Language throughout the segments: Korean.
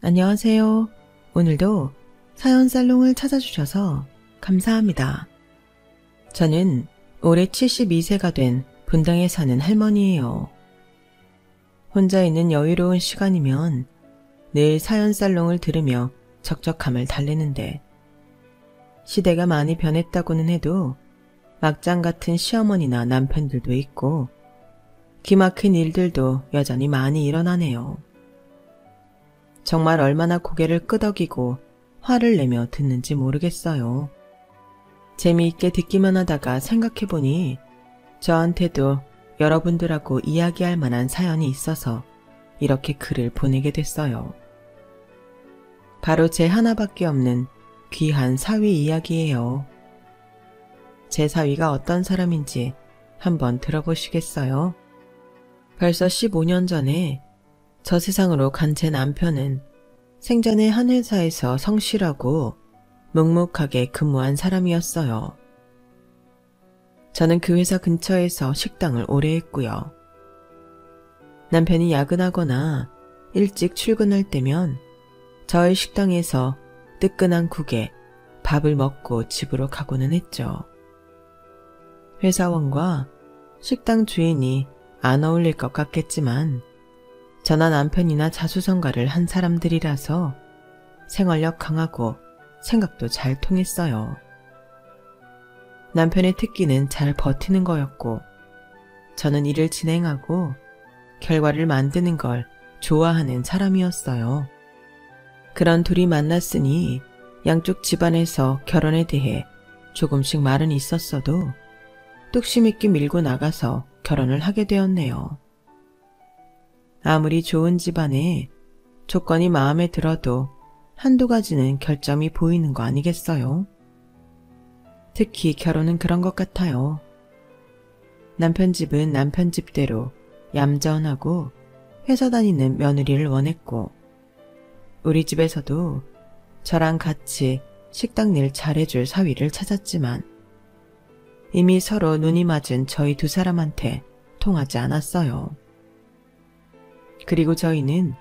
안녕하세요. 오늘도 사연 살롱을 찾아주셔서 감사합니다. 저는 올해 72세가 된 분당에 사는 할머니예요. 혼자 있는 여유로운 시간이면 늘 사연 살롱을 들으며 적적함을 달래는데 시대가 많이 변했다고는 해도 막장 같은 시어머니나 남편들도 있고 기막힌 일들도 여전히 많이 일어나네요. 정말 얼마나 고개를 끄덕이고 화를 내며 듣는지 모르겠어요. 재미있게 듣기만 하다가 생각해보니 저한테도 여러분들하고 이야기할 만한 사연이 있어서 이렇게 글을 보내게 됐어요. 바로 제 하나밖에 없는 귀한 사위 이야기예요. 제 사위가 어떤 사람인지 한번 들어보시겠어요? 벌써 15년 전에 저 세상으로 간 제 남편은 생전에 한 회사에서 성실하고 묵묵하게 근무한 사람이었어요. 저는 그 회사 근처에서 식당을 오래 했고요. 남편이 야근하거나 일찍 출근할 때면 저희 식당에서 뜨끈한 국에 밥을 먹고 집으로 가고는 했죠. 회사원과 식당 주인이 안 어울릴 것 같겠지만 저나 남편이나 자수성가를 한 사람들이라서 생활력 강하고 생각도 잘 통했어요. 남편의 특기는 잘 버티는 거였고 저는 일을 진행하고 결과를 만드는 걸 좋아하는 사람이었어요. 그런 둘이 만났으니 양쪽 집안에서 결혼에 대해 조금씩 말은 있었어도 뚝심 있게 밀고 나가서 결혼을 하게 되었네요. 아무리 좋은 집안에 조건이 마음에 들어도 한두 가지는 결점이 보이는 거 아니겠어요? 특히 결혼은 그런 것 같아요. 남편 집은 남편 집대로 얌전하고 회사 다니는 며느리를 원했고 우리 집에서도 저랑 같이 식당 일 잘해줄 사위를 찾았지만 이미 서로 눈이 맞은 저희 두 사람한테 통하지 않았어요. 그리고 저희는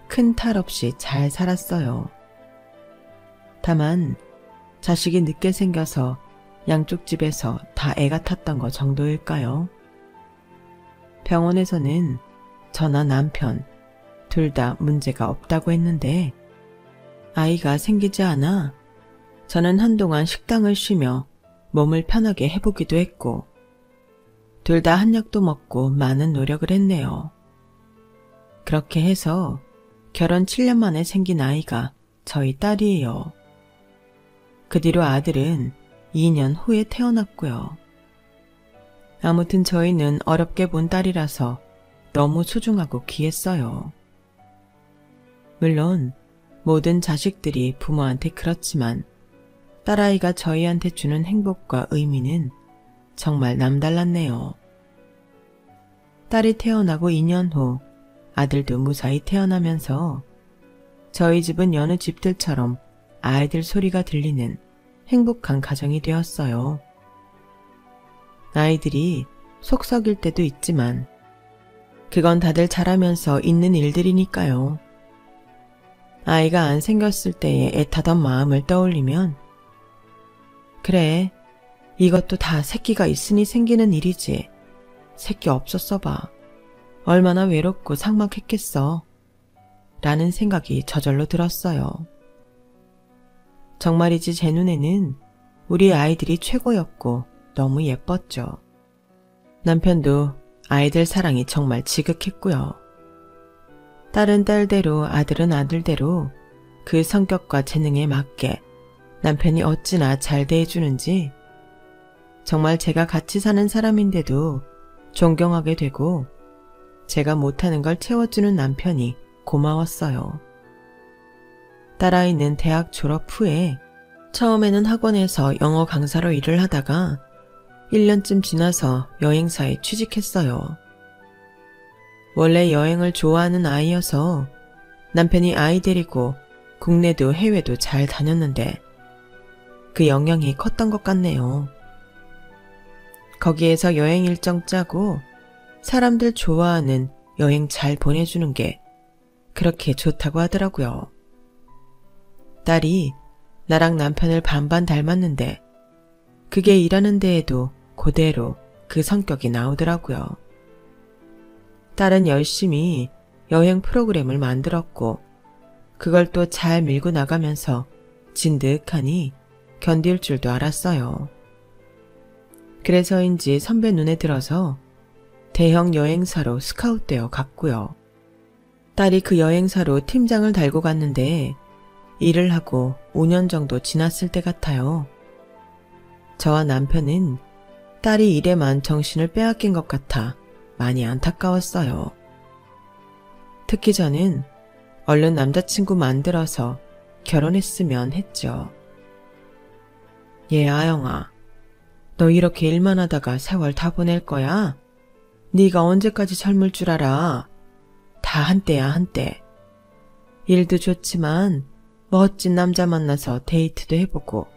큰 탈 없이 잘 살았어요. 다만 자식이 늦게 생겨서 양쪽 집에서 다 애가 탔던 거 정도일까요? 병원에서는 저나 남편 둘 다 문제가 없다고 했는데 아이가 생기지 않아 저는 한동안 식당을 쉬며 몸을 편하게 해보기도 했고 둘 다 한약도 먹고 많은 노력을 했네요. 그렇게 해서 결혼 7년 만에 생긴 아이가 저희 딸이에요. 그 뒤로 아들은 2년 후에 태어났고요. 아무튼 저희는 어렵게 본 딸이라서 너무 소중하고 귀했어요. 물론 모든 자식들이 부모한테 그렇지만 딸아이가 저희한테 주는 행복과 의미는 정말 남달랐네요. 딸이 태어나고 2년 후 아들도 무사히 태어나면서 저희 집은 여느 집들처럼 아이들 소리가 들리는 행복한 가정이 되었어요. 아이들이 속 썩일 때도 있지만 그건 다들 자라면서 있는 일들이니까요. 아이가 안 생겼을 때의 애타던 마음을 떠올리면 그래, 이것도 다 새끼가 있으니 생기는 일이지. 새끼 없었어 봐. 얼마나 외롭고 삭막했겠어. 라는 생각이 저절로 들었어요. 정말이지 제 눈에는 우리 아이들이 최고였고 너무 예뻤죠. 남편도 아이들 사랑이 정말 지극했고요. 딸은 딸대로 아들은 아들대로 그 성격과 재능에 맞게 남편이 어찌나 잘 대해주는지 정말 제가 같이 사는 사람인데도 존경하게 되고 제가 못하는 걸 채워주는 남편이 고마웠어요. 딸아이는 대학 졸업 후에 처음에는 학원에서 영어 강사로 일을 하다가 1년쯤 지나서 여행사에 취직했어요. 원래 여행을 좋아하는 아이여서 남편이 아이 데리고 국내도 해외도 잘 다녔는데 그 영향이 컸던 것 같네요. 거기에서 여행 일정 짜고 사람들 좋아하는 여행 잘 보내주는 게 그렇게 좋다고 하더라고요. 딸이 나랑 남편을 반반 닮았는데 그게 일하는 데에도 그대로 그 성격이 나오더라고요. 딸은 열심히 여행 프로그램을 만들었고 그걸 또 잘 밀고 나가면서 진득하니 견딜 줄도 알았어요. 그래서인지 선배 눈에 들어서 대형 여행사로 스카웃되어 갔고요. 딸이 그 여행사로 팀장을 달고 갔는데 일을 하고 5년 정도 지났을 때 같아요. 저와 남편은 딸이 일에만 정신을 빼앗긴 것 같아 많이 안타까웠어요. 특히 저는 얼른 남자친구 만들어서 결혼했으면 했죠. 아영아, 너 이렇게 일만 하다가 세월 다 보낼 거야? 네가 언제까지 젊을 줄 알아? 다 한때야 한때. 일도 좋지만 멋진 남자 만나서 데이트도 해보고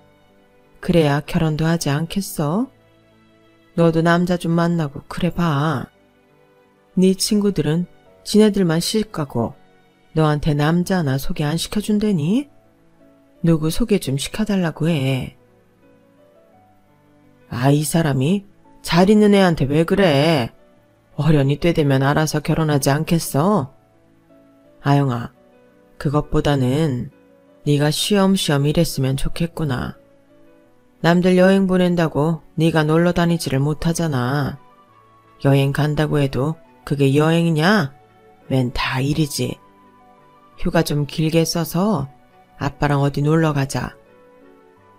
그래야 결혼도 하지 않겠어? 너도 남자 좀 만나고 그래 봐. 네 친구들은 지네들만 시집가고 너한테 남자 하나 소개 안 시켜준다니? 누구 소개 좀 시켜달라고 해. 이 사람이 잘 있는 애한테 왜 그래? 어련히 때 되면 알아서 결혼하지 않겠어? 아영아, 그것보다는 네가 쉬엄쉬엄 일했으면 좋겠구나. 남들 여행 보낸다고 네가 놀러 다니지를 못하잖아. 여행 간다고 해도 그게 여행이냐? 웬 다 일이지. 휴가 좀 길게 써서 아빠랑 어디 놀러 가자.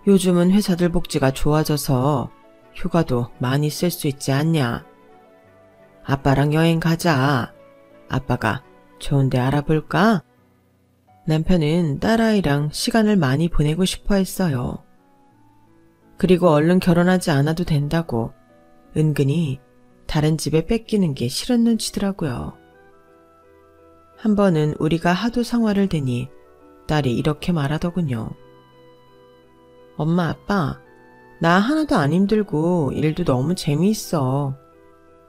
요즘은 회사들 복지가 좋아져서 휴가도 많이 쓸 수 있지 않냐. 아빠랑 여행 가자. 아빠가 좋은 데 알아볼까? 남편은 딸아이랑 시간을 많이 보내고 싶어 했어요. 그리고 얼른 결혼하지 않아도 된다고 은근히 다른 집에 뺏기는 게 싫은 눈치더라고요. 한 번은 우리가 하도 성화를 대니 딸이 이렇게 말하더군요. 엄마, 아빠, 나 하나도 안 힘들고 일도 너무 재미있어.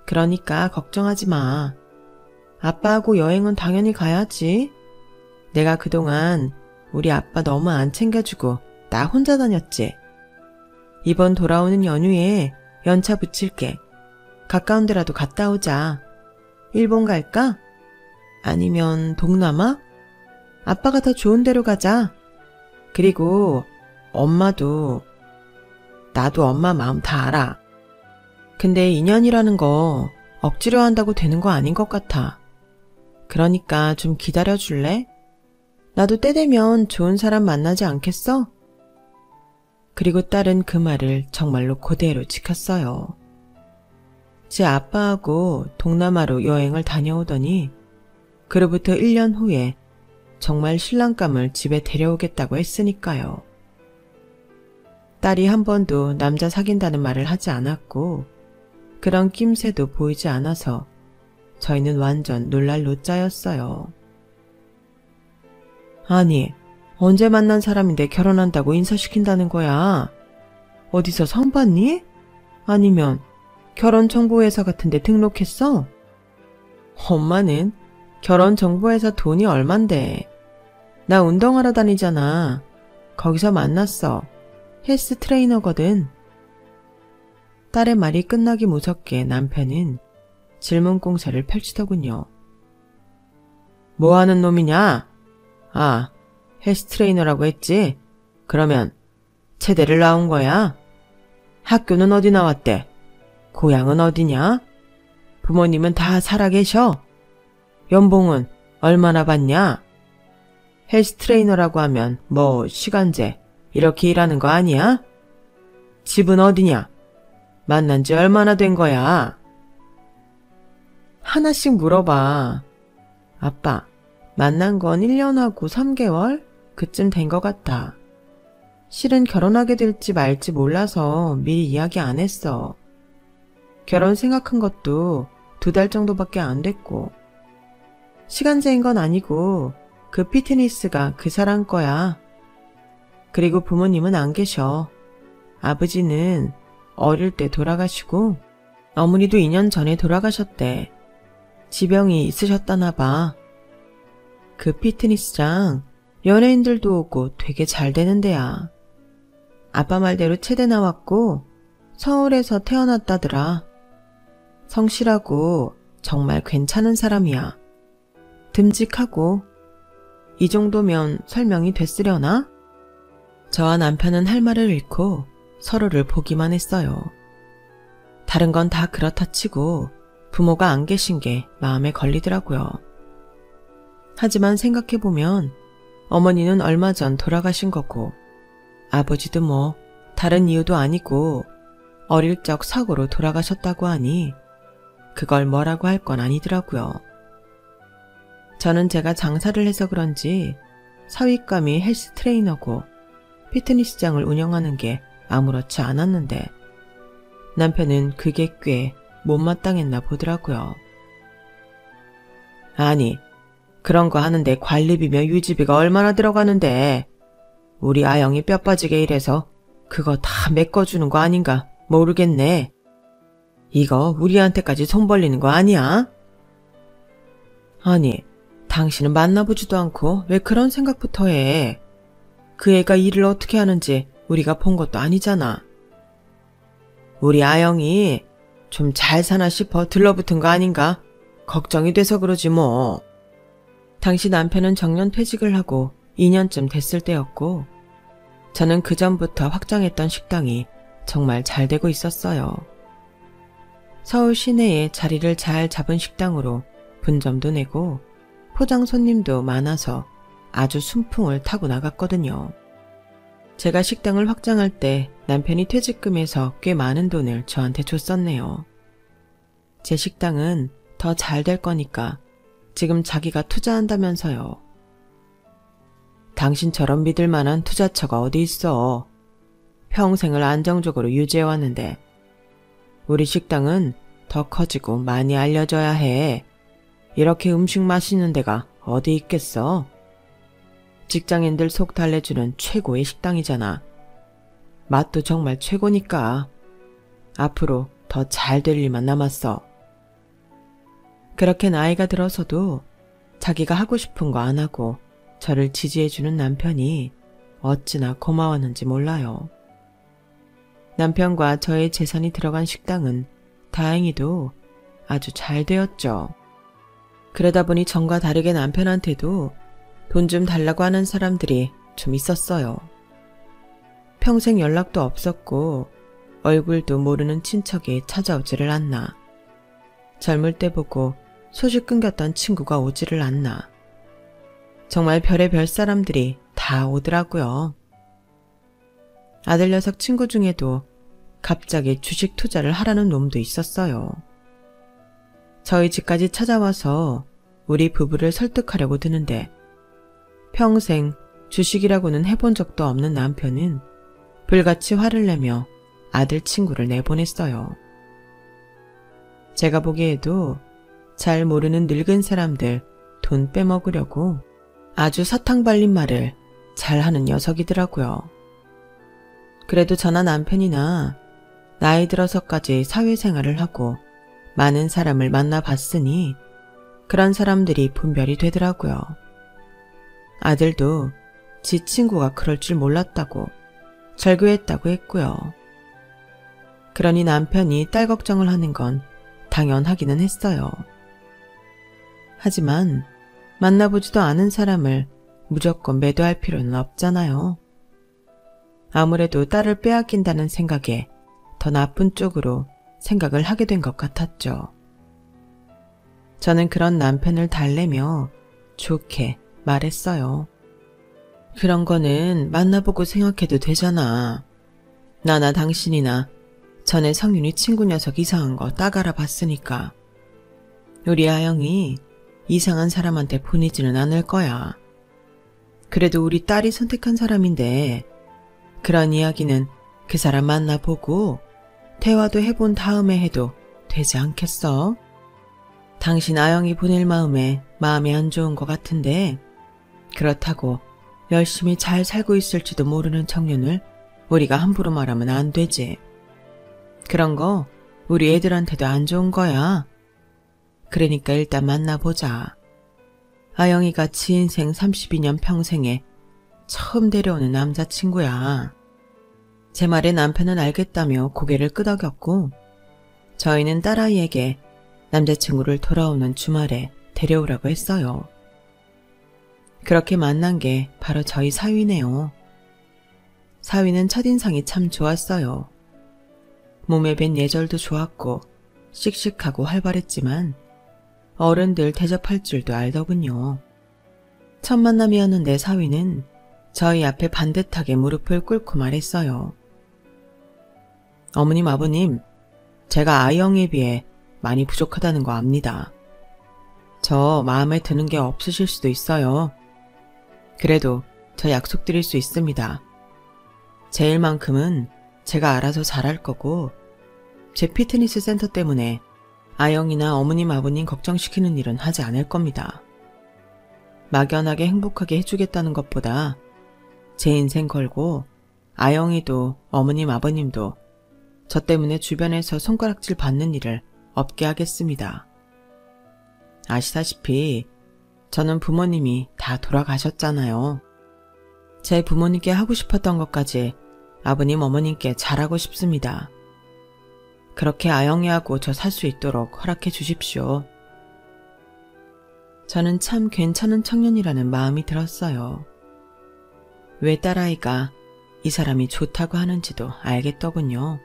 그러니까 걱정하지 마. 아빠하고 여행은 당연히 가야지. 내가 그동안 우리 아빠 너무 안 챙겨주고 나 혼자 다녔지. 이번 돌아오는 연휴에 연차 붙일게. 가까운 데라도 갔다 오자. 일본 갈까? 아니면 동남아? 아빠가 더 좋은 데로 가자. 그리고 엄마도, 나도 엄마 마음 다 알아. 근데 인연이라는 거 억지로 한다고 되는 거 아닌 것 같아. 그러니까 좀 기다려줄래? 나도 때 되면 좋은 사람 만나지 않겠어? 그리고 딸은 그 말을 정말로 그대로 지켰어요. 제 아빠하고 동남아로 여행을 다녀오더니 그로부터 1년 후에 정말 신랑감을 집에 데려오겠다고 했으니까요. 딸이 한 번도 남자 사귄다는 말을 하지 않았고 그런 낌새도 보이지 않아서 저희는 완전 놀랄 노짜였어요. 아니, 언제 만난 사람인데 결혼한다고 인사시킨다는 거야? 어디서 성 봤니? 아니면 결혼정보회사 같은 데 등록했어? 엄마는 결혼정보회사 돈이 얼만데. 나 운동하러 다니잖아. 거기서 만났어. 헬스 트레이너거든. 딸의 말이 끝나기 무섭게 남편은 질문 공세를 펼치더군요. 뭐 하는 놈이냐? 아, 헬스 트레이너라고 했지? 그러면 체대를 나온 거야? 학교는 어디 나왔대? 고향은 어디냐? 부모님은 다 살아계셔? 연봉은 얼마나 받냐? 헬스 트레이너라고 하면 뭐 시간제 이렇게 일하는 거 아니야? 집은 어디냐? 만난 지 얼마나 된 거야? 하나씩 물어봐. 아빠, 만난 건 1년하고 3개월? 그쯤 된 것 같아. 실은 결혼하게 될지 말지 몰라서 미리 이야기 안 했어. 결혼 생각한 것도 2달 정도밖에 안 됐고. 시간제인 건 아니고 그 피트니스가 그 사람 거야. 그리고 부모님은 안 계셔. 아버지는 어릴 때 돌아가시고 어머니도 2년 전에 돌아가셨대. 지병이 있으셨다나 봐. 그 피트니스장 연예인들도 오고 되게 잘 되는 데야. 아빠 말대로 체대 나왔고 서울에서 태어났다더라. 성실하고 정말 괜찮은 사람이야. 듬직하고. 이 정도면 설명이 됐으려나? 저와 남편은 할 말을 잃고 서로를 보기만 했어요. 다른 건 다 그렇다 치고 부모가 안 계신 게 마음에 걸리더라고요. 하지만 생각해보면 어머니는 얼마 전 돌아가신 거고 아버지도 뭐 다른 이유도 아니고 어릴 적 사고로 돌아가셨다고 하니 그걸 뭐라고 할 건 아니더라고요. 저는 제가 장사를 해서 그런지 사윗감이 헬스 트레이너고 피트니스장을 운영하는 게 아무렇지 않았는데 남편은 그게 꽤 못마땅했나 보더라고요. 아니, 그런 거 하는데 관리비며 유지비가 얼마나 들어가는데 우리 아영이 뼈 빠지게 일해서 그거 다 메꿔주는 거 아닌가 모르겠네. 이거 우리한테까지 손 벌리는 거 아니야? 아니, 당신은 만나보지도 않고 왜 그런 생각부터 해? 그 애가 일을 어떻게 하는지 우리가 본 것도 아니잖아. 우리 아영이 좀 잘 사나 싶어 들러붙은 거 아닌가? 걱정이 돼서 그러지 뭐. 당시 남편은 정년 퇴직을 하고 2년쯤 됐을 때였고 저는 그전부터 확장했던 식당이 정말 잘 되고 있었어요. 서울 시내에 자리를 잘 잡은 식당으로 분점도 내고 포장 손님도 많아서 아주 순풍을 타고 나갔거든요. 제가 식당을 확장할 때 남편이 퇴직금에서 꽤 많은 돈을 저한테 줬었네요. 제 식당은 더 잘 될 거니까 지금 자기가 투자한다면서요. 당신처럼 믿을 만한 투자처가 어디 있어. 평생을 안정적으로 유지해왔는데 우리 식당은 더 커지고 많이 알려져야 해. 이렇게 음식 맛있는 데가 어디 있겠어? 직장인들 속 달래주는 최고의 식당이잖아. 맛도 정말 최고니까. 앞으로 더 잘 될 일만 남았어. 그렇게 나이가 들어서도 자기가 하고 싶은 거 안 하고 저를 지지해주는 남편이 어찌나 고마웠는지 몰라요. 남편과 저의 재산이 들어간 식당은 다행히도 아주 잘 되었죠. 그러다 보니 전과 다르게 남편한테도 돈 좀 달라고 하는 사람들이 좀 있었어요. 평생 연락도 없었고 얼굴도 모르는 친척이 찾아오지를 않나. 젊을 때 보고 소식 끊겼던 친구가 오지를 않나. 정말 별의별 사람들이 다 오더라고요. 아들 녀석 친구 중에도 갑자기 주식 투자를 하라는 놈도 있었어요. 저희 집까지 찾아와서 우리 부부를 설득하려고 드는데 평생 주식이라고는 해본 적도 없는 남편은 불같이 화를 내며 아들 친구를 내보냈어요. 제가 보기에도 잘 모르는 늙은 사람들 돈 빼먹으려고 아주 사탕 발린 말을 잘하는 녀석이더라고요. 그래도 저나 남편이나 나이 들어서까지 사회생활을 하고 많은 사람을 만나봤으니 그런 사람들이 분별이 되더라고요. 아들도 지 친구가 그럴 줄 몰랐다고 절교했다고 했고요. 그러니 남편이 딸 걱정을 하는 건 당연하기는 했어요. 하지만 만나보지도 않은 사람을 무조건 매도할 필요는 없잖아요. 아무래도 딸을 빼앗긴다는 생각에 더 나쁜 쪽으로 생각을 하게 된 것 같았죠. 저는 그런 남편을 달래며 좋게 말했어요. 그런 거는 만나보고 생각해도 되잖아. 나나 당신이나 전에 성윤이 친구 녀석 이상한 거 딱 알아봤으니까. 우리 아영이 이상한 사람한테 보내지는 않을 거야. 그래도 우리 딸이 선택한 사람인데 그런 이야기는 그 사람 만나보고 대화도 해본 다음에 해도 되지 않겠어? 당신 아영이 보낼 마음이 안 좋은 것 같은데 그렇다고 열심히 잘 살고 있을지도 모르는 청년을 우리가 함부로 말하면 안 되지. 그런 거 우리 애들한테도 안 좋은 거야. 그러니까 일단 만나보자. 아영이가 지 인생 32년 평생에 처음 데려오는 남자친구야. 제 말에 남편은 알겠다며 고개를 끄덕였고 저희는 딸아이에게 남자친구를 돌아오는 주말에 데려오라고 했어요. 그렇게 만난 게 바로 저희 사위네요. 사위는 첫인상이 참 좋았어요. 몸에 밴 예절도 좋았고 씩씩하고 활발했지만 어른들 대접할 줄도 알더군요. 첫 만남이었는데 사위는 저희 앞에 반듯하게 무릎을 꿇고 말했어요. 어머님, 아버님, 제가 아이형에 비해 많이 부족하다는 거 압니다. 저 마음에 드는 게 없으실 수도 있어요. 그래도 저 약속드릴 수 있습니다. 제 일만큼은 제가 알아서 잘할 거고 제 피트니스 센터 때문에 아영이나 어머님, 아버님 걱정시키는 일은 하지 않을 겁니다. 막연하게 행복하게 해주겠다는 것보다 제 인생 걸고 아영이도 어머님, 아버님도 저 때문에 주변에서 손가락질 받는 일을 없게 하겠습니다. 아시다시피 저는 부모님이 다 돌아가셨잖아요. 제 부모님께 하고 싶었던 것까지 아버님, 어머님께 잘하고 싶습니다. 그렇게 아영이하고 저 살 수 있도록 허락해 주십시오. 저는 참 괜찮은 청년이라는 마음이 들었어요. 왜 딸아이가 이 사람이 좋다고 하는지도 알겠더군요.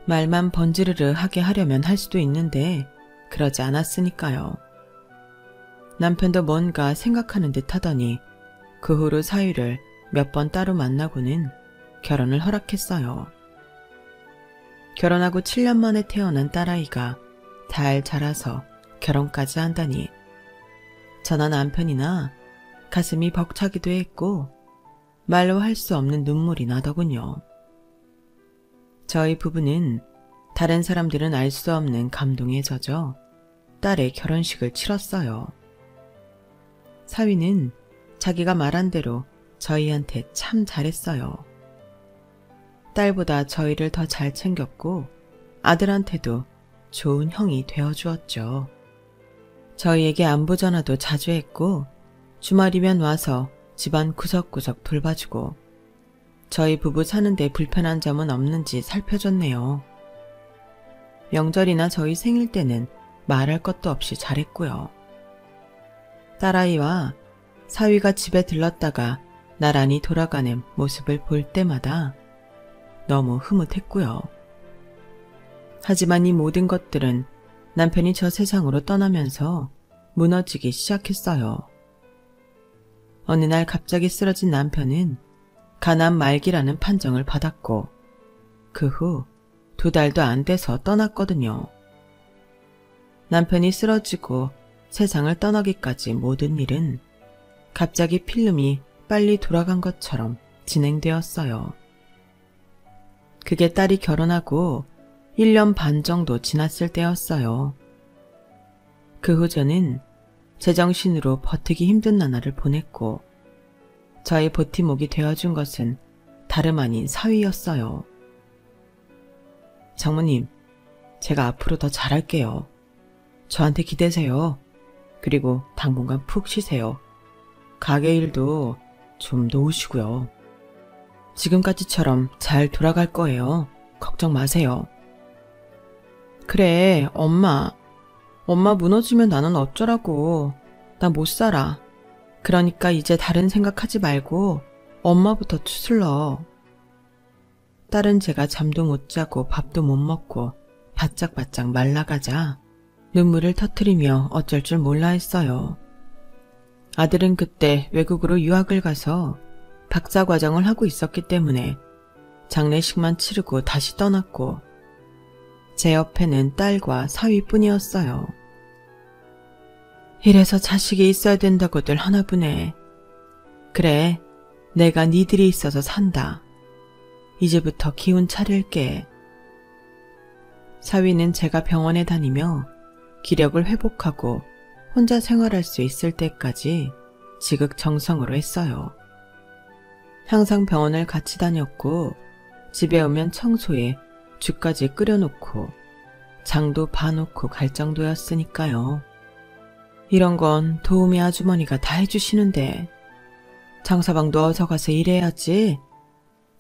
말만 번지르르 하게 하려면 할 수도 있는데 그러지 않았으니까요. 남편도 뭔가 생각하는 듯 하더니 그 후로 사위를 몇 번 따로 만나고는 결혼을 허락했어요. 결혼하고 7년 만에 태어난 딸아이가 잘 자라서 결혼까지 한다니 저나 남편이나 가슴이 벅차기도 했고 말로 할 수 없는 눈물이 나더군요. 저희 부부는 다른 사람들은 알 수 없는 감동에 젖어 딸의 결혼식을 치렀어요. 사위는 자기가 말한 대로 저희한테 참 잘했어요. 딸보다 저희를 더 잘 챙겼고 아들한테도 좋은 형이 되어주었죠. 저희에게 안부 전화도 자주 했고 주말이면 와서 집안 구석구석 돌봐주고 저희 부부 사는데 불편한 점은 없는지 살펴줬네요. 명절이나 저희 생일 때는 말할 것도 없이 잘했고요. 딸아이와 사위가 집에 들렀다가 나란히 돌아가는 모습을 볼 때마다 너무 흐뭇했고요. 하지만 이 모든 것들은 남편이 저 세상으로 떠나면서 무너지기 시작했어요. 어느 날 갑자기 쓰러진 남편은 가난 말기라는 판정을 받았고 그 후 2달도 안 돼서 떠났거든요. 남편이 쓰러지고 세상을 떠나기까지 모든 일은 갑자기 필름이 빨리 돌아간 것처럼 진행되었어요. 그게 딸이 결혼하고 1년 반 정도 지났을 때였어요. 그 후 저는 제정신으로 버티기 힘든 나날을 보냈고 저의 버팀목이 되어준 것은 다름 아닌 사위였어요. 장모님, 제가 앞으로 더 잘할게요. 저한테 기대세요. 그리고 당분간 푹 쉬세요. 가게 일도 좀 놓으시고요. 지금까지처럼 잘 돌아갈 거예요. 걱정 마세요. 그래, 엄마. 엄마 무너지면 나는 어쩌라고. 나 못 살아. 그러니까 이제 다른 생각하지 말고 엄마부터 추슬러. 딸은 제가 잠도 못 자고 밥도 못 먹고 바짝바짝 말라가자 눈물을 터뜨리며 어쩔 줄 몰라 했어요. 아들은 그때 외국으로 유학을 가서 박사과정을 하고 있었기 때문에 장례식만 치르고 다시 떠났고 제 옆에는 딸과 사위뿐이었어요. 이래서 자식이 있어야 된다고들 하나 보네. 그래, 내가 니들이 있어서 산다. 이제부터 기운 차릴게. 사위는 제가 병원에 다니며 기력을 회복하고 혼자 생활할 수 있을 때까지 지극정성으로 했어요. 항상 병원을 같이 다녔고 집에 오면 청소에 죽까지 끓여놓고 장도 봐놓고 갈 정도였으니까요. 이런 건 도우미 아주머니가 다 해주시는데 장사방도 어서 가서 일해야지.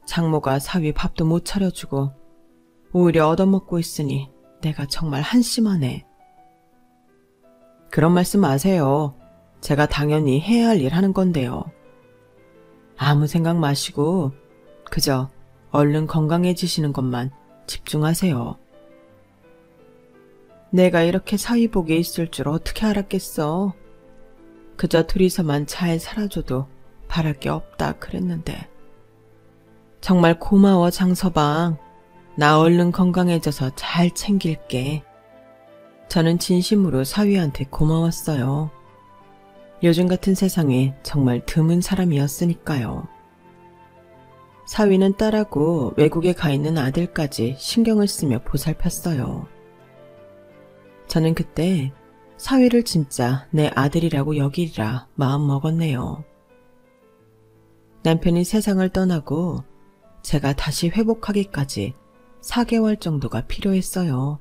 장모가 사위 밥도 못 차려주고 오히려 얻어먹고 있으니 내가 정말 한심하네. 그런 말씀 마세요. 제가 당연히 해야 할 일 하는 건데요. 아무 생각 마시고 그저 얼른 건강해지시는 것만 집중하세요. 내가 이렇게 사위복에 있을 줄 어떻게 알았겠어. 그저 둘이서만 잘 살아줘도 바랄 게 없다 그랬는데. 정말 고마워 장서방. 나 얼른 건강해져서 잘 챙길게. 저는 진심으로 사위한테 고마웠어요. 요즘 같은 세상에 정말 드문 사람이었으니까요. 사위는 딸하고 외국에 가 있는 아들까지 신경을 쓰며 보살폈어요. 저는 그때 사위를 진짜 내 아들이라고 여기리라 마음먹었네요. 남편이 세상을 떠나고 제가 다시 회복하기까지 4개월 정도가 필요했어요.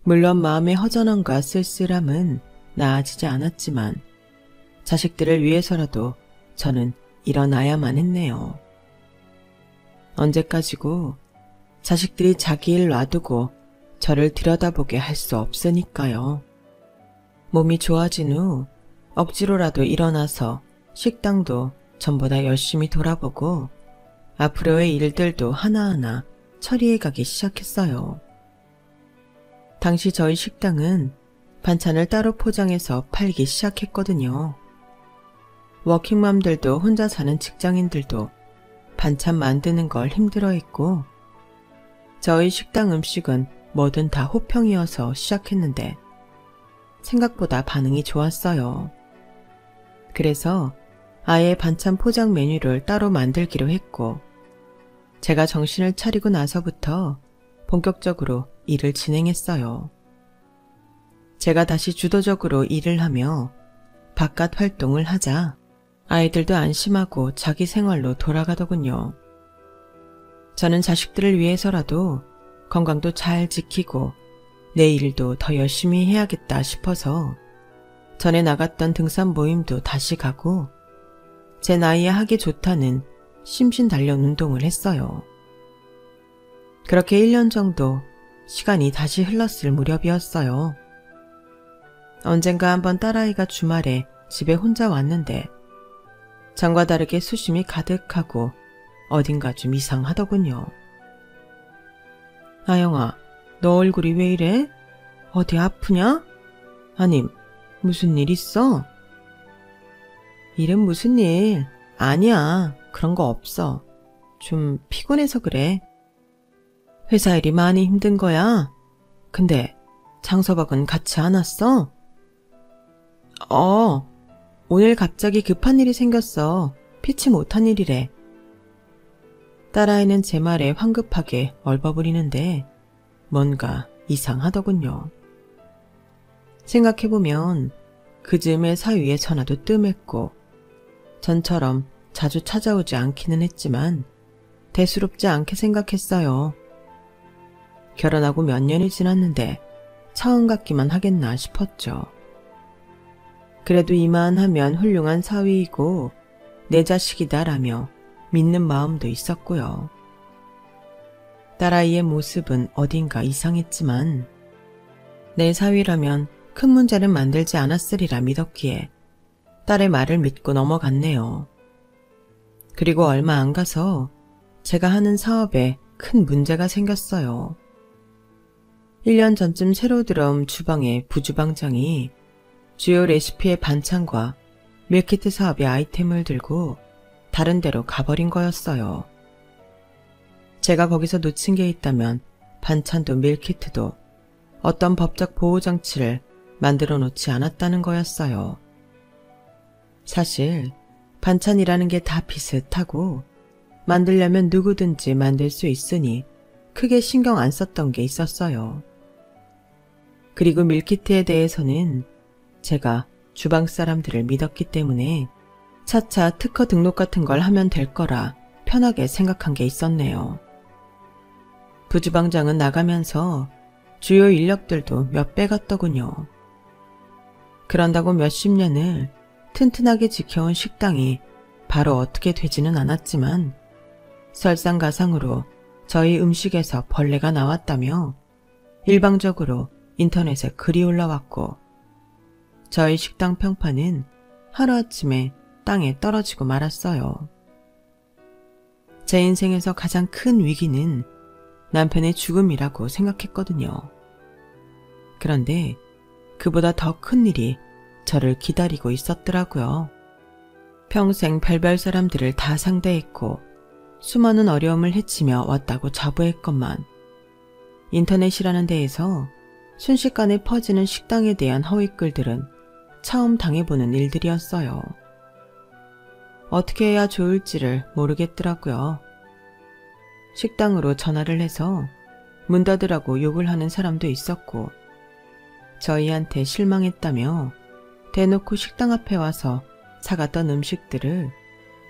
물론 마음의 허전함과 쓸쓸함은 나아지지 않았지만 자식들을 위해서라도 저는 일어나야만 했네요. 언제까지고 자식들이 자기 일 놔두고 저를 들여다보게 할 수 없으니까요. 몸이 좋아진 후 억지로라도 일어나서 식당도 전보다 열심히 돌아보고 앞으로의 일들도 하나하나 처리해 가기 시작했어요. 당시 저희 식당은 반찬을 따로 포장해서 팔기 시작했거든요. 워킹맘들도 혼자 사는 직장인들도 반찬 만드는 걸 힘들어했고 저희 식당 음식은 뭐든 다 호평이어서 시작했는데 생각보다 반응이 좋았어요. 그래서 아예 반찬 포장 메뉴를 따로 만들기로 했고 제가 정신을 차리고 나서부터 본격적으로 일을 진행했어요. 제가 다시 주도적으로 일을 하며 바깥 활동을 하자 아이들도 안심하고 자기 생활로 돌아가더군요. 저는 자식들을 위해서라도 건강도 잘 지키고 내 일도 더 열심히 해야겠다 싶어서 전에 나갔던 등산 모임도 다시 가고 제 나이에 하기 좋다는 심신단련 운동을 했어요. 그렇게 1년 정도 시간이 다시 흘렀을 무렵이었어요. 언젠가 한번 딸아이가 주말에 집에 혼자 왔는데 전과 다르게 수심이 가득하고 어딘가 좀 이상하더군요. 아영아, 너 얼굴이 왜 이래? 어디 아프냐? 아님, 무슨 일 있어? 일은 무슨 일? 아니야, 그런 거 없어. 좀 피곤해서 그래. 회사 일이 많이 힘든 거야? 근데 장서박은 같이 안 왔어? 오늘 갑자기 급한 일이 생겼어. 피치 못한 일이래. 딸아이는 제 말에 황급하게 얼버무리는데 뭔가 이상하더군요. 생각해보면 그 즈음에 사위의 전화도 뜸했고 전처럼 자주 찾아오지 않기는 했지만 대수롭지 않게 생각했어요. 결혼하고 몇 년이 지났는데 처음 같기만 하겠나 싶었죠. 그래도 이만하면 훌륭한 사위이고 내 자식이다라며 믿는 마음도 있었고요. 딸아이의 모습은 어딘가 이상했지만 내 사위라면 큰 문제는 만들지 않았으리라 믿었기에 딸의 말을 믿고 넘어갔네요. 그리고 얼마 안 가서 제가 하는 사업에 큰 문제가 생겼어요. 1년 전쯤 새로 들어온 주방의 부주방장이 주요 레시피의 반찬과 밀키트 사업의 아이템을 들고 다른 데로 가버린 거였어요. 제가 거기서 놓친 게 있다면 반찬도 밀키트도 어떤 법적 보호장치를 만들어 놓지 않았다는 거였어요. 사실 반찬이라는 게 다 비슷하고 만들려면 누구든지 만들 수 있으니 크게 신경 안 썼던 게 있었어요. 그리고 밀키트에 대해서는 제가 주방 사람들을 믿었기 때문에 차차 특허 등록 같은 걸 하면 될 거라 편하게 생각한 게 있었네요. 부주방장은 나가면서 주요 인력들도 몇 배 갔더군요. 그런다고 몇십 년을 튼튼하게 지켜온 식당이 바로 어떻게 되지는 않았지만 설상가상으로 저희 음식에서 벌레가 나왔다며 일방적으로 인터넷에 글이 올라왔고 저희 식당 평판은 하루아침에 땅에 떨어지고 말았어요. 제 인생에서 가장 큰 위기는 남편의 죽음이라고 생각했거든요. 그런데 그보다 더 큰 일이 저를 기다리고 있었더라고요. 평생 별별 사람들을 다 상대했고 수많은 어려움을 헤치며 왔다고 자부했건만 인터넷이라는 데에서 순식간에 퍼지는 식당에 대한 허위글들은 처음 당해보는 일들이었어요. 어떻게 해야 좋을지를 모르겠더라고요. 식당으로 전화를 해서 문 닫으라고 욕을 하는 사람도 있었고 저희한테 실망했다며 대놓고 식당 앞에 와서 사갔던 음식들을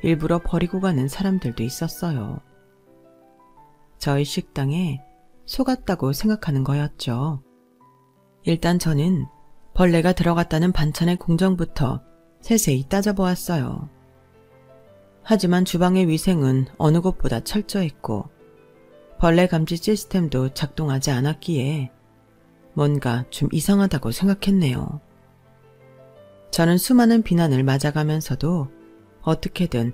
일부러 버리고 가는 사람들도 있었어요. 저희 식당에 속았다고 생각하는 거였죠. 일단 저는 벌레가 들어갔다는 반찬의 공정부터 세세히 따져보았어요. 하지만 주방의 위생은 어느 곳보다 철저했고 벌레 감지 시스템도 작동하지 않았기에 뭔가 좀 이상하다고 생각했네요. 저는 수많은 비난을 맞아가면서도 어떻게든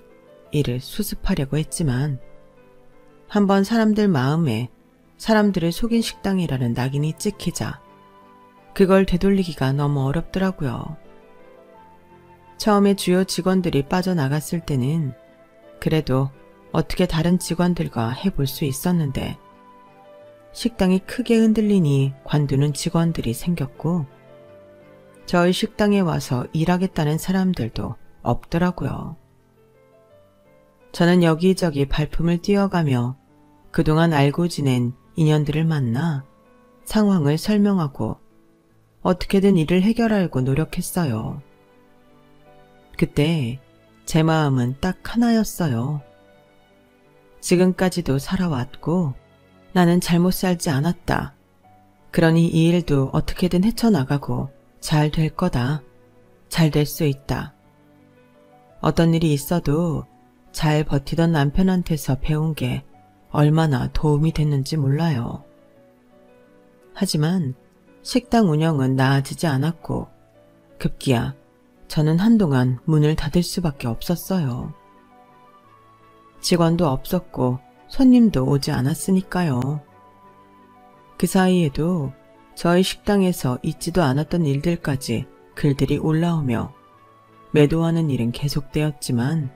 이를 수습하려고 했지만 한번 사람들 마음에 사람들을 속인 식당이라는 낙인이 찍히자 그걸 되돌리기가 너무 어렵더라고요. 처음에 주요 직원들이 빠져나갔을 때는 그래도 어떻게 다른 직원들과 해볼 수 있었는데 식당이 크게 흔들리니 관두는 직원들이 생겼고 저희 식당에 와서 일하겠다는 사람들도 없더라고요. 저는 여기저기 발품을 띄워가며 그동안 알고 지낸 인연들을 만나 상황을 설명하고 어떻게든 이를 해결하려고 노력했어요. 그때 제 마음은 딱 하나였어요. 지금까지도 살아왔고 나는 잘못 살지 않았다. 그러니 이 일도 어떻게든 헤쳐나가고 잘 될 거다. 잘 될 수 있다. 어떤 일이 있어도 잘 버티던 남편한테서 배운 게 얼마나 도움이 됐는지 몰라요. 하지만 식당 운영은 나아지지 않았고 급기야 저는 한동안 문을 닫을 수밖에 없었어요. 직원도 없었고 손님도 오지 않았으니까요. 그 사이에도 저희 식당에서 있지도 않았던 일들까지 글들이 올라오며 매도하는 일은 계속되었지만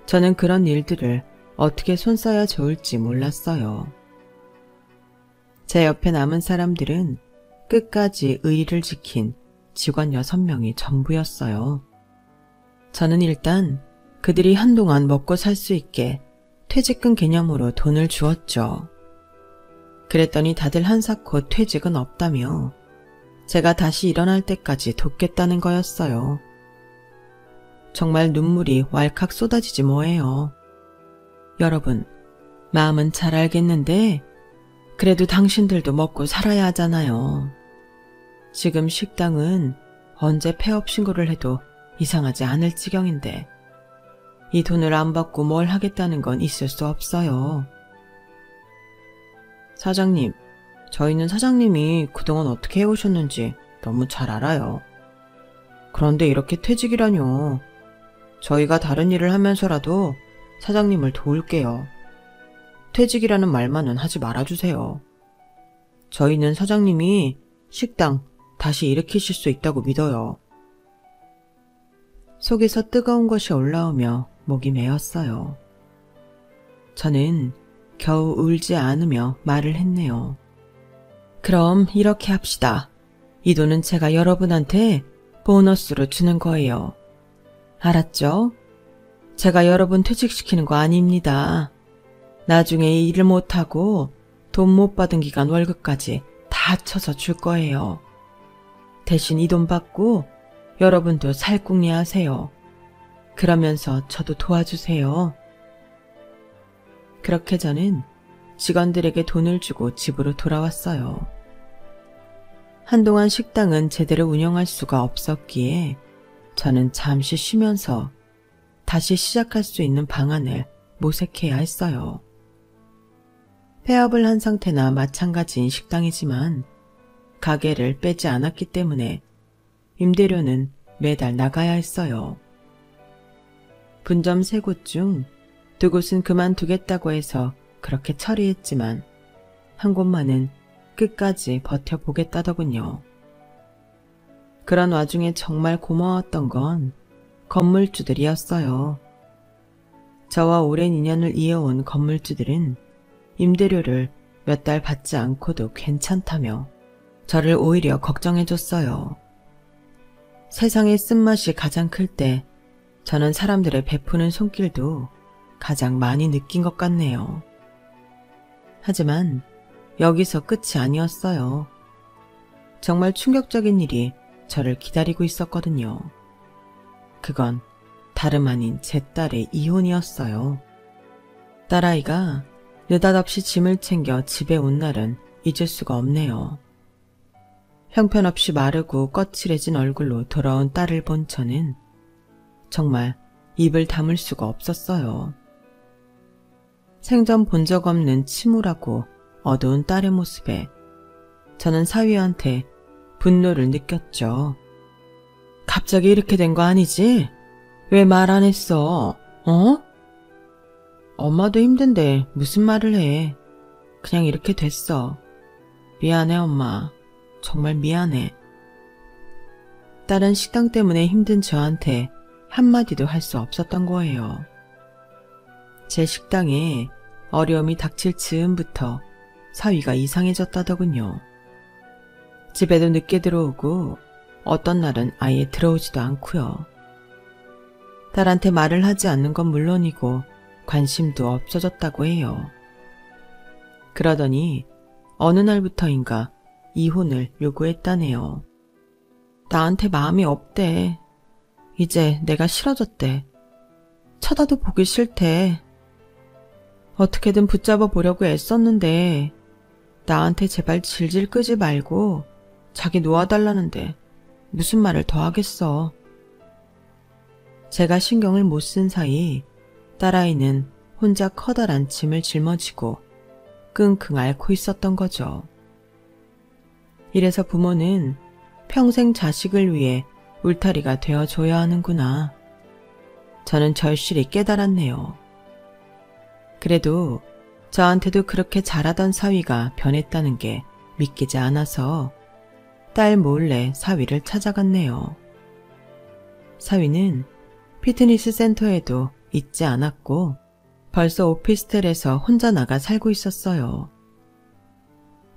저는 그런 일들을 어떻게 손써야 좋을지 몰랐어요. 제 옆에 남은 사람들은 끝까지 의의를 지킨 직원 6명이 전부였어요. 저는 일단 그들이 한동안 먹고 살 수 있게 퇴직금 개념으로 돈을 주었죠. 그랬더니 다들 한사코 퇴직은 없다며 제가 다시 일어날 때까지 돕겠다는 거였어요. 정말 눈물이 왈칵 쏟아지지 뭐예요. 여러분, 마음은 잘 알겠는데 그래도 당신들도 먹고 살아야 하잖아요. 지금 식당은 언제 폐업 신고를 해도 이상하지 않을 지경인데 이 돈을 안 받고 뭘 하겠다는 건 있을 수 없어요. 사장님, 저희는 사장님이 그동안 어떻게 해오셨는지 너무 잘 알아요. 그런데 이렇게 퇴직이라뇨. 저희가 다른 일을 하면서라도 사장님을 도울게요. 퇴직이라는 말만은 하지 말아주세요. 저희는 사장님이 식당 다시 일으키실 수 있다고 믿어요. 속에서 뜨거운 것이 올라오며 목이 메었어요. 저는 겨우 울지 않으며 말을 했네요. 그럼 이렇게 합시다. 이 돈은 제가 여러분한테 보너스로 주는 거예요. 알았죠? 제가 여러분 퇴직시키는 거 아닙니다. 나중에 일을 못하고 돈 못 받은 기간 월급까지 다 합쳐서 줄 거예요. 대신 이 돈 받고 여러분도 살궁리 하세요. 그러면서 저도 도와주세요. 그렇게 저는 직원들에게 돈을 주고 집으로 돌아왔어요. 한동안 식당은 제대로 운영할 수가 없었기에 저는 잠시 쉬면서 다시 시작할 수 있는 방안을 모색해야 했어요. 폐업을 한 상태나 마찬가지인 식당이지만 가게를 빼지 않았기 때문에 임대료는 매달 나가야 했어요. 분점 3곳 중 2곳은 그만두겠다고 해서 그렇게 처리했지만 한 곳만은 끝까지 버텨보겠다더군요. 그런 와중에 정말 고마웠던 건 건물주들이었어요. 저와 오랜 인연을 이어온 건물주들은 임대료를 몇 달 받지 않고도 괜찮다며 저를 오히려 걱정해줬어요. 세상의 쓴맛이 가장 클 때 저는 사람들의 베푸는 손길도 가장 많이 느낀 것 같네요. 하지만 여기서 끝이 아니었어요. 정말 충격적인 일이 저를 기다리고 있었거든요. 그건 다름 아닌 제 딸의 이혼이었어요. 딸아이가 느닷없이 짐을 챙겨 집에 온 날은 잊을 수가 없네요. 형편없이 마르고 거칠해진 얼굴로 돌아온 딸을 본 저는 정말 입을 다물 수가 없었어요. 생전 본 적 없는 침울하고 어두운 딸의 모습에 저는 사위한테 분노를 느꼈죠. 갑자기 이렇게 된 거 아니지? 왜 말 안 했어? 어? 엄마도 힘든데 무슨 말을 해. 그냥 이렇게 됐어. 미안해 엄마. 정말 미안해. 딸은 식당 때문에 힘든 저한테 한마디도 할 수 없었던 거예요. 제 식당에 어려움이 닥칠 즈음부터 사위가 이상해졌다더군요. 집에도 늦게 들어오고 어떤 날은 아예 들어오지도 않고요. 딸한테 말을 하지 않는 건 물론이고 관심도 없어졌다고 해요. 그러더니 어느 날부터인가 이혼을 요구했다네요. 나한테 마음이 없대. 이제 내가 싫어졌대. 쳐다도 보기 싫대. 어떻게든 붙잡아 보려고 애썼는데 나한테 제발 질질 끄지 말고 자기 놓아달라는데 무슨 말을 더 하겠어. 제가 신경을 못 쓴 사이 딸아이는 혼자 커다란 짐을 짊어지고 끙끙 앓고 있었던 거죠. 이래서 부모는 평생 자식을 위해 울타리가 되어줘야 하는구나. 저는 절실히 깨달았네요. 그래도 저한테도 그렇게 잘하던 사위가 변했다는 게 믿기지 않아서 딸 몰래 사위를 찾아갔네요. 사위는 피트니스 센터에도 있지 않았고 벌써 오피스텔에서 혼자 나가 살고 있었어요.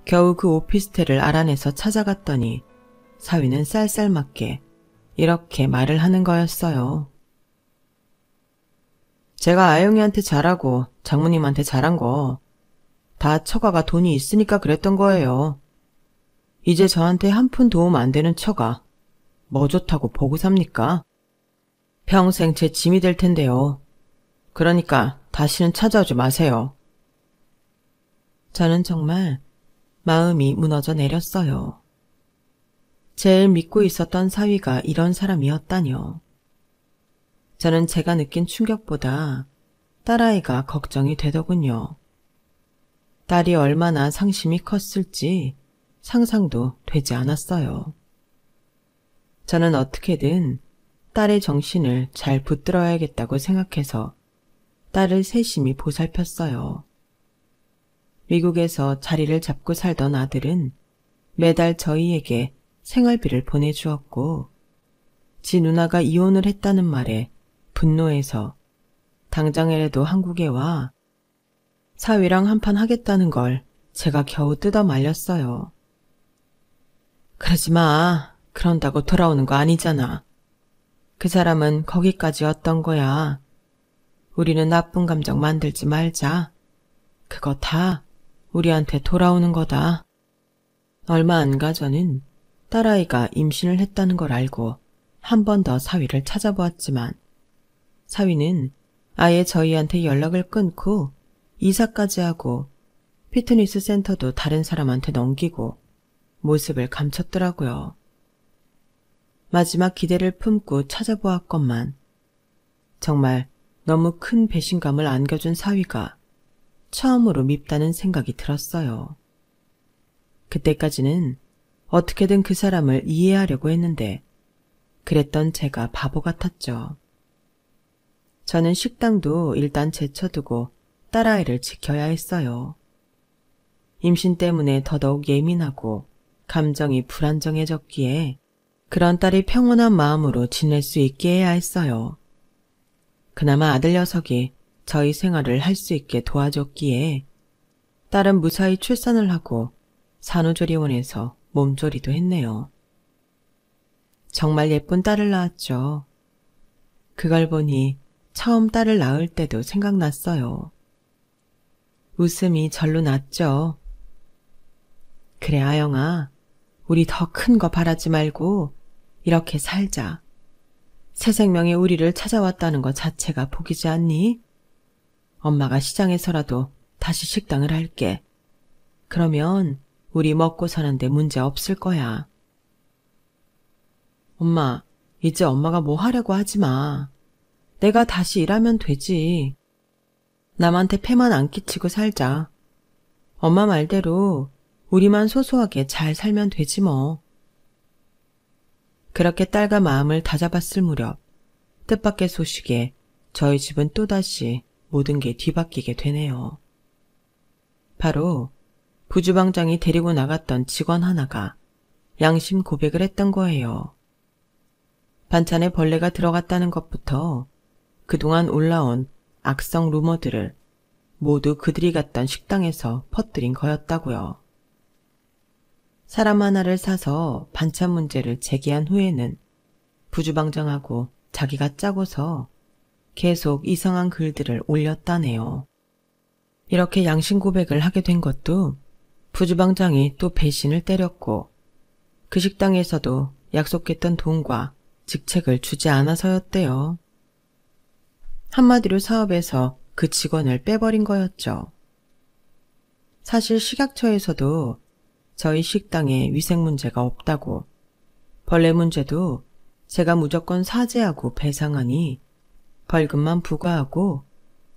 겨우 그 오피스텔을 알아내서 찾아갔더니 사위는 쌀쌀맞게 이렇게 말을 하는 거였어요. 제가 아영이한테 잘하고 장모님한테 잘한 거 다 처가가 돈이 있으니까 그랬던 거예요. 이제 저한테 한 푼 도움 안 되는 처가 뭐 좋다고 보고 삽니까? 평생 제 짐이 될 텐데요. 그러니까 다시는 찾아오지 마세요. 저는 정말 마음이 무너져 내렸어요. 제일 믿고 있었던 사위가 이런 사람이었다뇨. 저는 제가 느낀 충격보다 딸아이가 걱정이 되더군요. 딸이 얼마나 상심이 컸을지 상상도 되지 않았어요. 저는 어떻게든 딸의 정신을 잘 붙들어야겠다고 생각해서 딸을 세심히 보살폈어요. 미국에서 자리를 잡고 살던 아들은 매달 저희에게 생활비를 보내주었고 지 누나가 이혼을 했다는 말에 분노해서 당장이라도 한국에 와 사위랑 한판 하겠다는 걸 제가 겨우 뜯어 말렸어요. 그러지 마. 그런다고 돌아오는 거 아니잖아. 그 사람은 거기까지였던 거야. 우리는 나쁜 감정 만들지 말자. 그거 다 우리한테 돌아오는 거다. 얼마 안 가 저는 딸아이가 임신을 했다는 걸 알고 한 번 더 사위를 찾아보았지만 사위는 아예 저희한테 연락을 끊고 이사까지 하고 피트니스 센터도 다른 사람한테 넘기고 모습을 감췄더라고요. 마지막 기대를 품고 찾아보았건만 정말 너무 큰 배신감을 안겨준 사위가 처음으로 밉다는 생각이 들었어요. 그때까지는 어떻게든 그 사람을 이해하려고 했는데 그랬던 제가 바보 같았죠. 저는 식당도 일단 제쳐두고 딸아이를 지켜야 했어요. 임신 때문에 더더욱 예민하고 감정이 불안정해졌기에 그런 딸이 평온한 마음으로 지낼 수 있게 해야 했어요. 그나마 아들 녀석이 저희 생활을 할 수 있게 도와줬기에 딸은 무사히 출산을 하고 산후조리원에서 몸조리도 했네요. 정말 예쁜 딸을 낳았죠. 그걸 보니 처음 딸을 낳을 때도 생각났어요. 웃음이 절로 났죠. 그래 아영아, 우리 더 큰 거 바라지 말고 이렇게 살자. 새 생명이 우리를 찾아왔다는 것 자체가 복이지 않니? 엄마가 시장에서라도 다시 식당을 할게. 그러면 우리 먹고 사는데 문제 없을 거야. 엄마, 이제 엄마가 뭐 하려고 하지 마. 내가 다시 일하면 되지. 남한테 폐만 안 끼치고 살자. 엄마 말대로 우리만 소소하게 잘 살면 되지 뭐. 그렇게 딸과 마음을 다잡았을 무렵 뜻밖의 소식에 저희 집은 또다시 모든 게 뒤바뀌게 되네요. 바로 부주방장이 데리고 나갔던 직원 하나가 양심 고백을 했던 거예요. 반찬에 벌레가 들어갔다는 것부터 그동안 올라온 악성 루머들을 모두 그들이 갔던 식당에서 퍼뜨린 거였다고요. 사람 하나를 사서 반찬 문제를 제기한 후에는 부주방장하고 자기가 짜고서 계속 이상한 글들을 올렸다네요. 이렇게 양심 고백을 하게 된 것도 부주방장이 또 배신을 때렸고 그 식당에서도 약속했던 돈과 직책을 주지 않아서였대요. 한마디로 사업에서 그 직원을 빼버린 거였죠. 사실 식약처에서도 저희 식당에 위생 문제가 없다고, 벌레 문제도 제가 무조건 사죄하고 배상하니 벌금만 부과하고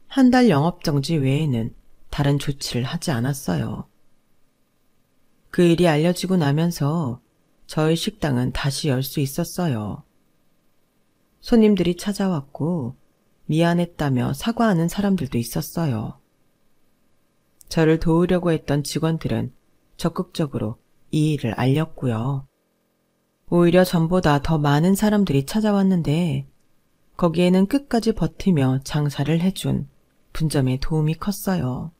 한 달 영업정지 외에는 다른 조치를 하지 않았어요. 그 일이 알려지고 나면서 저희 식당은 다시 열 수 있었어요. 손님들이 찾아왔고 미안했다며 사과하는 사람들도 있었어요. 저를 도우려고 했던 직원들은 적극적으로 이 일을 알렸고요. 오히려 전보다 더 많은 사람들이 찾아왔는데 거기에는 끝까지 버티며 장사를 해준 분점의 도움이 컸어요.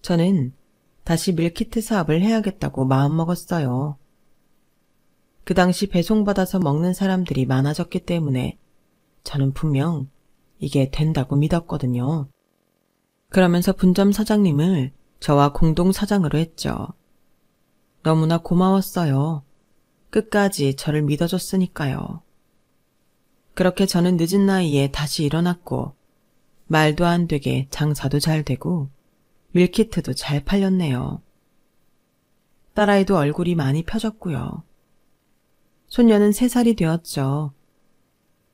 저는 다시 밀키트 사업을 해야겠다고 마음먹었어요. 그 당시 배송받아서 먹는 사람들이 많아졌기 때문에 저는 분명 이게 된다고 믿었거든요. 그러면서 분점 사장님을 저와 공동 사장으로 했죠. 너무나 고마웠어요. 끝까지 저를 믿어줬으니까요. 그렇게 저는 늦은 나이에 다시 일어났고 말도 안 되게 장사도 잘 되고 밀키트도 잘 팔렸네요. 딸아이도 얼굴이 많이 펴졌고요. 손녀는 3살이 되었죠.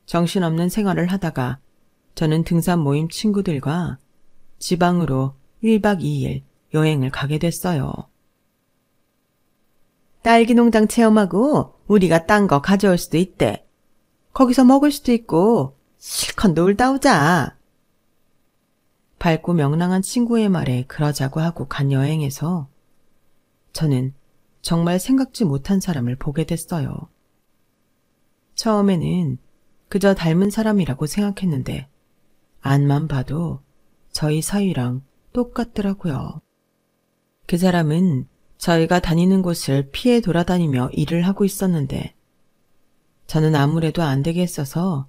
정신없는 생활을 하다가 저는 등산 모임 친구들과 지방으로 1박 2일 여행을 가게 됐어요. 딸기 농장 체험하고 우리가 딴 거 가져올 수도 있대. 거기서 먹을 수도 있고 실컷 놀다 오자. 밝고 명랑한 친구의 말에 그러자고 하고 간 여행에서 저는 정말 생각지 못한 사람을 보게 됐어요. 처음에는 그저 닮은 사람이라고 생각했는데 안만 봐도 저희 사위랑 똑같더라고요. 그 사람은 저희가 다니는 곳을 피해 돌아다니며 일을 하고 있었는데 저는 아무래도 안 되겠어서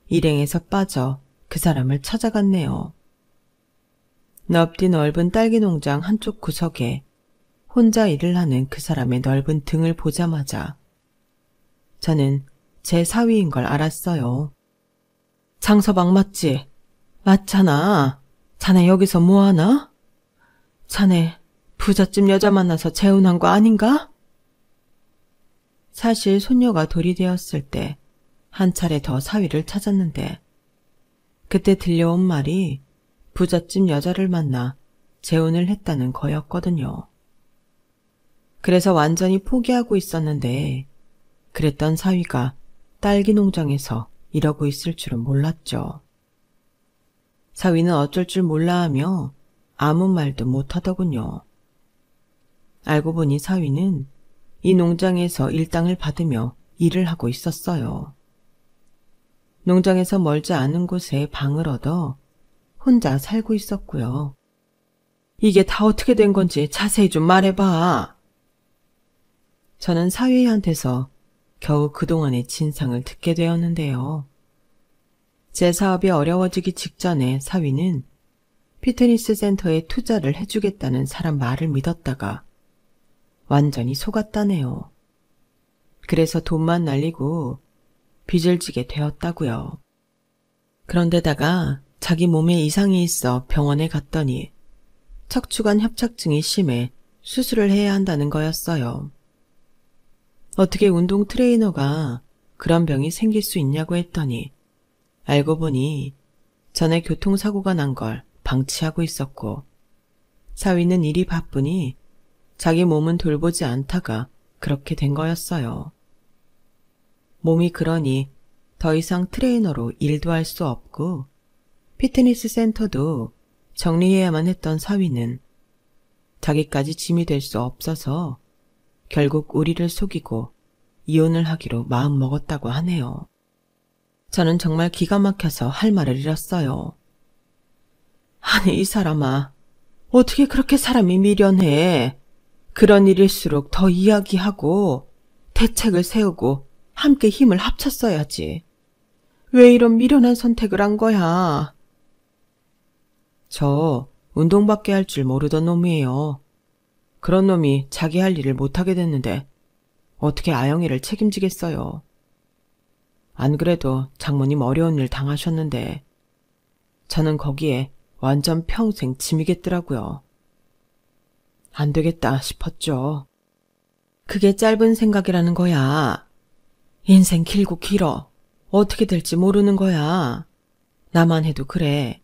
일행에서 빠져 그 사람을 찾아갔네요. 넓디 넓은 딸기 농장 한쪽 구석에 혼자 일을 하는 그 사람의 넓은 등을 보자마자 저는 제 사위인 걸 알았어요. 장서방 맞지? 맞잖아. 자네 여기서 뭐하나? 자네 부잣집 여자 만나서 재혼한 거 아닌가? 사실 손녀가 돌이 되었을 때 한 차례 더 사위를 찾았는데 그때 들려온 말이 부잣집 여자를 만나 재혼을 했다는 거였거든요. 그래서 완전히 포기하고 있었는데 그랬던 사위가 딸기 농장에서 이러고 있을 줄은 몰랐죠. 사위는 어쩔 줄 몰라 하며 아무 말도 못하더군요. 알고 보니 사위는 이 농장에서 일당을 받으며 일을 하고 있었어요. 농장에서 멀지 않은 곳에 방을 얻어 혼자 살고 있었고요. 이게 다 어떻게 된 건지 자세히 좀 말해봐. 저는 사위한테서 겨우 그동안의 진상을 듣게 되었는데요. 제 사업이 어려워지기 직전에 사위는 피트니스 센터에 투자를 해주겠다는 사람 말을 믿었다가 완전히 속았다네요. 그래서 돈만 날리고 빚을 지게 되었다고요. 그런데다가 자기 몸에 이상이 있어 병원에 갔더니 척추관 협착증이 심해 수술을 해야 한다는 거였어요. 어떻게 운동 트레이너가 그런 병이 생길 수 있냐고 했더니 알고 보니 전에 교통사고가 난 걸 방치하고 있었고 사위는 일이 바쁘니 자기 몸은 돌보지 않다가 그렇게 된 거였어요. 몸이 그러니 더 이상 트레이너로 일도 할 수 없고 피트니스 센터도 정리해야만 했던 사위는 자기까지 짐이 될 수 없어서 결국 우리를 속이고 이혼을 하기로 마음먹었다고 하네요. 저는 정말 기가 막혀서 할 말을 잃었어요. 아니 이 사람아, 어떻게 그렇게 사람이 미련해. 그런 일일수록 더 이야기하고 대책을 세우고 함께 힘을 합쳤어야지. 왜 이런 미련한 선택을 한 거야? 저 운동밖에 할 줄 모르던 놈이에요. 그런 놈이 자기 할 일을 못하게 됐는데 어떻게 아영이를 책임지겠어요. 안 그래도 장모님 어려운 일 당하셨는데 저는 거기에 완전 평생 짐이겠더라고요. 안 되겠다 싶었죠. 그게 짧은 생각이라는 거야. 인생 길고 길어. 어떻게 될지 모르는 거야. 나만 해도 그래.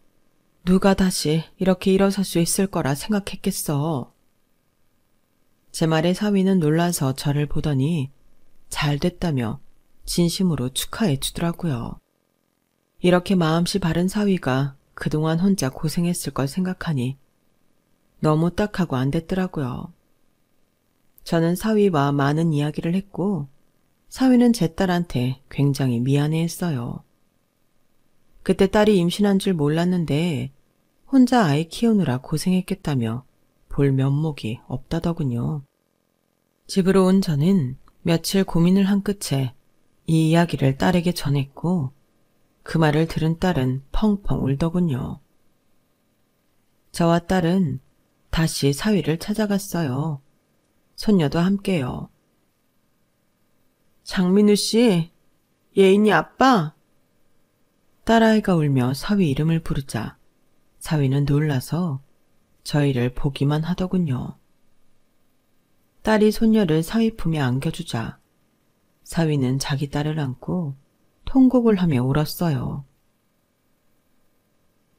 누가 다시 이렇게 일어설 수 있을 거라 생각했겠어. 제 말에 사위는 놀라서 저를 보더니 잘 됐다며 진심으로 축하해 주더라고요. 이렇게 마음씨 바른 사위가 그동안 혼자 고생했을 걸 생각하니 너무 딱하고 안 됐더라고요. 저는 사위와 많은 이야기를 했고 사위는 제 딸한테 굉장히 미안해했어요. 그때 딸이 임신한 줄 몰랐는데 혼자 아이 키우느라 고생했겠다며 볼 면목이 없다더군요. 집으로 온 저는 며칠 고민을 한 끝에 이 이야기를 딸에게 전했고 그 말을 들은 딸은 펑펑 울더군요. 저와 딸은 다시 사위를 찾아갔어요. 손녀도 함께요. 장민우 씨, 예인이 아빠? 딸아이가 울며 사위 이름을 부르자 사위는 놀라서 저희를 보기만 하더군요. 딸이 손녀를 사위 품에 안겨주자 사위는 자기 딸을 안고 통곡을 하며 울었어요.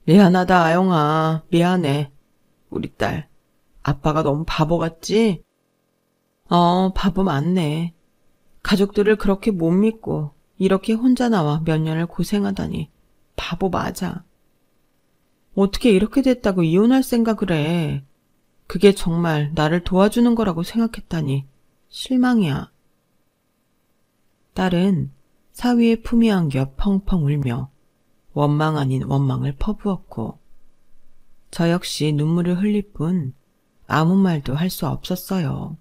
미안하다 아영아, 미안해. 우리 딸, 아빠가 너무 바보 같지? 바보 맞네. 가족들을 그렇게 못 믿고 이렇게 혼자 나와 몇 년을 고생하다니 바보 맞아. 어떻게 이렇게 됐다고 이혼할 생각을 해. 그게 정말 나를 도와주는 거라고 생각했다니 실망이야. 딸은 사위의 품에 안겨 펑펑 울며 원망 아닌 원망을 퍼부었고 저 역시 눈물을 흘릴 뿐 아무 말도 할 수 없었어요.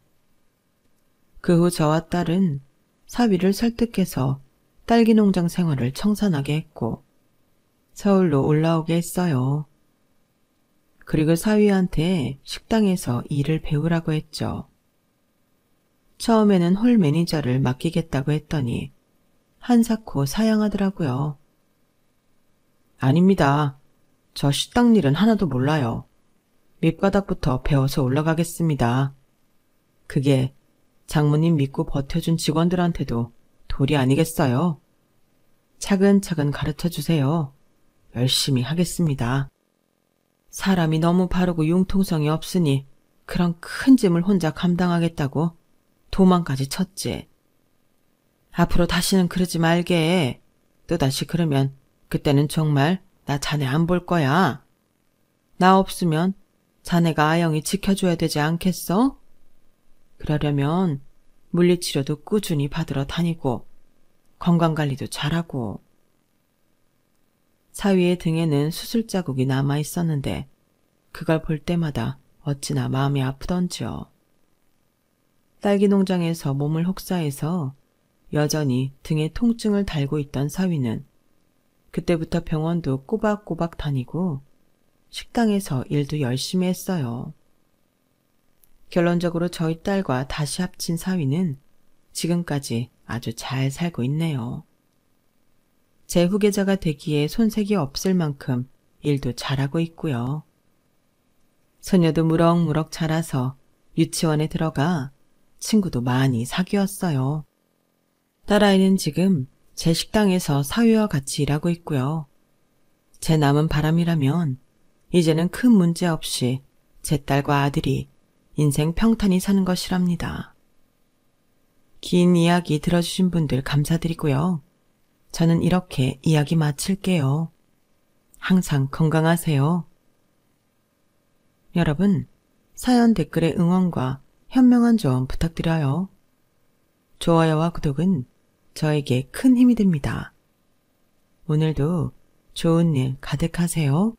그 후 저와 딸은 사위를 설득해서 딸기 농장 생활을 청산하게 했고 서울로 올라오게 했어요. 그리고 사위한테 식당에서 일을 배우라고 했죠. 처음에는 홀 매니저를 맡기겠다고 했더니 한사코 사양하더라고요. 아닙니다. 저 식당 일은 하나도 몰라요. 밑바닥부터 배워서 올라가겠습니다. 그게 장모님 믿고 버텨준 직원들한테도 도리 아니겠어요? 차근차근 가르쳐 주세요. 열심히 하겠습니다. 사람이 너무 바르고 융통성이 없으니 그런 큰 짐을 혼자 감당하겠다고 도망까지 쳤지. 앞으로 다시는 그러지 말게. 또다시 그러면 그때는 정말 나 자네 안 볼 거야. 나 없으면 자네가 아영이 지켜줘야 되지 않겠어? 그러려면 물리치료도 꾸준히 받으러 다니고 건강관리도 잘하고. 사위의 등에는 수술 자국이 남아 있었는데 그걸 볼 때마다 어찌나 마음이 아프던지요. 딸기 농장에서 몸을 혹사해서 여전히 등에 통증을 달고 있던 사위는 그때부터 병원도 꼬박꼬박 다니고 식당에서 일도 열심히 했어요. 결론적으로 저희 딸과 다시 합친 사위는 지금까지 아주 잘 살고 있네요. 제 후계자가 되기에 손색이 없을 만큼 일도 잘하고 있고요. 소녀도 무럭무럭 자라서 유치원에 들어가 친구도 많이 사귀었어요. 딸아이는 지금 제 식당에서 사위와 같이 일하고 있고요. 제 남은 바람이라면 이제는 큰 문제 없이 제 딸과 아들이 인생 평탄히 사는 것이랍니다. 긴 이야기 들어주신 분들 감사드리고요. 저는 이렇게 이야기 마칠게요. 항상 건강하세요. 여러분, 사연 댓글에 응원과 현명한 조언 부탁드려요. 좋아요와 구독은 저에게 큰 힘이 됩니다. 오늘도 좋은 일 가득하세요.